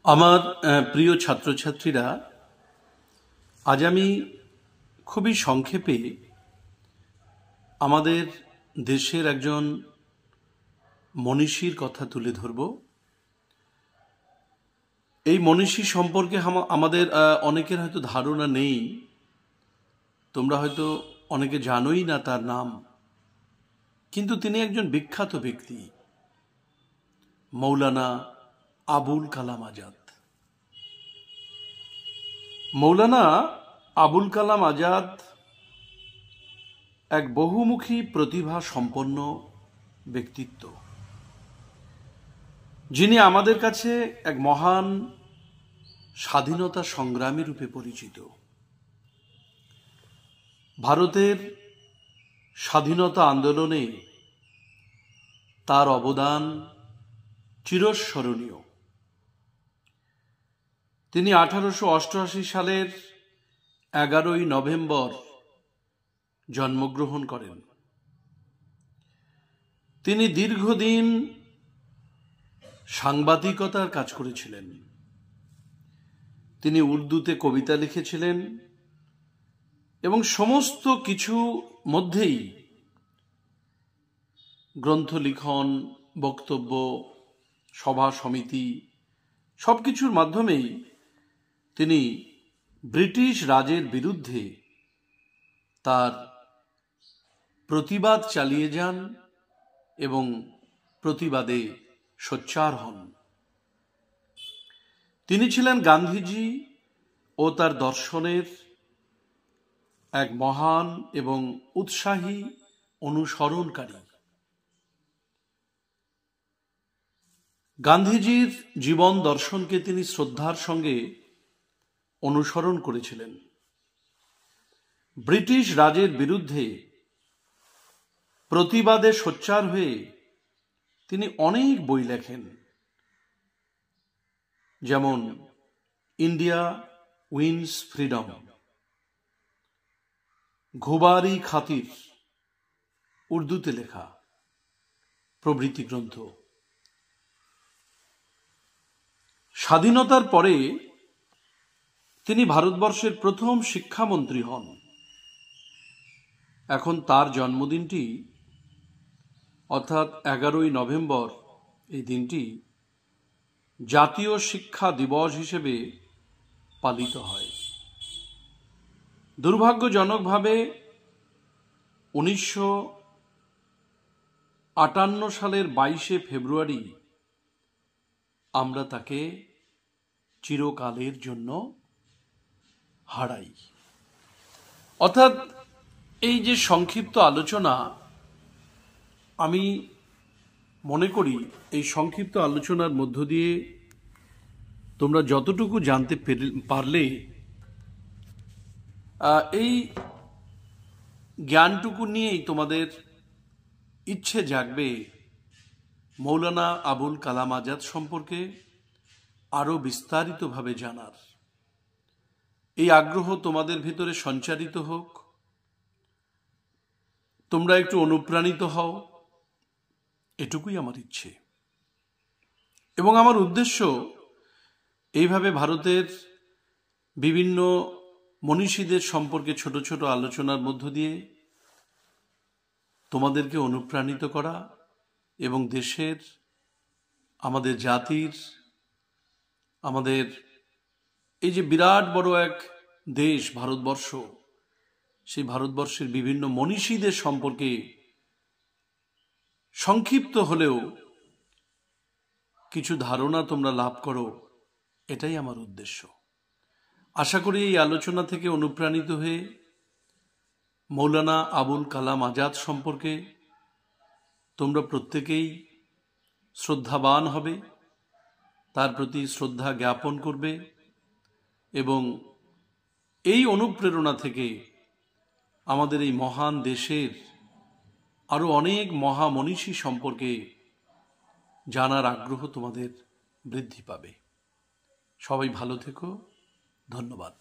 আমার প্রিয় ছাত্রছাত্রীরা, আজ আমি খুবই সংক্ষেপে আমাদের দেশের একজন মনীষীর কথা তুলে ধরব। এই মনীষী সম্পর্কে আমাদের অনেকের হয়তো ধারণা নেই, তোমরা হয়তো অনেকে জানোই না তার নাম, কিন্তু তিনি একজন বিখ্যাত ব্যক্তি, মৌলানা আবুল কালাম আজাদ। মৌলানা আবুল কালাম আজাদ এক বহুমুখী প্রতিভা সম্পন্ন ব্যক্তিত্ব, যিনি আমাদের কাছে এক মহান স্বাধীনতা সংগ্রামী রূপে পরিচিত। ভারতের স্বাধীনতা আন্দোলনে তার অবদান চিরস্মরণীয়। তিনি 1888 সালের 11ই নভেম্বর জন্মগ্রহণ করেন। তিনি দীর্ঘদিন সাংবাদিকতার কাজ করেছিলেন। তিনি উর্দুতে কবিতা লিখেছিলেন এবং সমস্ত কিছু মধ্যেই গ্রন্থ লিখন, বক্তব্য, সভা সমিতি সবকিছুর মাধ্যমেই তিনি ব্রিটিশ রাজের বিরুদ্ধে তার প্রতিবাদ চালিয়ে যান এবং প্রতিবাদে সোচ্চার হন। তিনি ছিলেন গান্ধীজি ও তার দর্শনের এক মহান এবং উৎসাহী অনুসরণকারী। গান্ধীজির জীবন দর্শনকে তিনি শ্রদ্ধার সঙ্গে অনুসরণ করেছিলেন। ব্রিটিশ রাজের বিরুদ্ধে প্রতিবাদে সোচ্চার হয়ে তিনি অনেক বই লেখেন, যেমন ইন্ডিয়া উইন্স ফ্রিডম, ঘুবারি খাতির উর্দুতে লেখা প্রভৃতি গ্রন্থ। স্বাধীনতার পরে তিনি ভারতবর্ষের প্রথম শিক্ষামন্ত্রী হন। এখন তার জন্মদিনটি অর্থাৎ 11ই নভেম্বর, এই দিনটি জাতীয় শিক্ষা দিবস হিসেবে পালিত হয়। দুর্ভাগ্যজনকভাবে 1958 সালের 22শে ফেব্রুয়ারি আমরা তাকে চিরকালের জন্য হারাই। অর্থাৎ এই যে সংক্ষিপ্ত আলোচনা, আমি মনে করি এই সংক্ষিপ্ত আলোচনার মধ্য দিয়ে তোমরা যতটুকু জানতে পারলে, এই জ্ঞানটুকু নিয়েই তোমাদের ইচ্ছে জাগবে মৌলানা আবুল কালাম আজাদ সম্পর্কে আরো বিস্তারিতভাবে জানার। এই আগ্রহ তোমাদের ভিতরে সঞ্চারিত হোক, তোমরা একটু অনুপ্রাণিত হও, এটুকুই আমার ইচ্ছে। এবং আমার উদ্দেশ্য এইভাবে ভারতের বিভিন্ন মনীষীদের সম্পর্কে ছোট ছোট আলোচনার মধ্য দিয়ে তোমাদেরকে অনুপ্রাণিত করা এবং দেশের, আমাদের জাতির, আমাদের এই যে বিরাট বড় এক দেশ ভারতবর্ষ, সেই ভারতবর্ষের বিভিন্ন মনীষীদের সম্পর্কে সংক্ষিপ্ত হলেও কিছু ধারণা তোমরা লাভ করো, এটাই আমার উদ্দেশ্য। আশা করি এই আলোচনা থেকে অনুপ্রাণিত হয়ে মৌলানা আবুল কালাম আজাদ সম্পর্কে তোমরা প্রত্যেকেই শ্রদ্ধাবান হবে, তার প্রতি শ্রদ্ধা জ্ঞাপন করবে এবং এই অনুপ্রেরণা থেকে আমাদের এই মহান দেশের আরো অনেক মহামনীষী সম্পর্কে জানার আগ্রহ তোমাদের বৃদ্ধি পাবে। সবাই ভালো থেকো, ধন্যবাদ।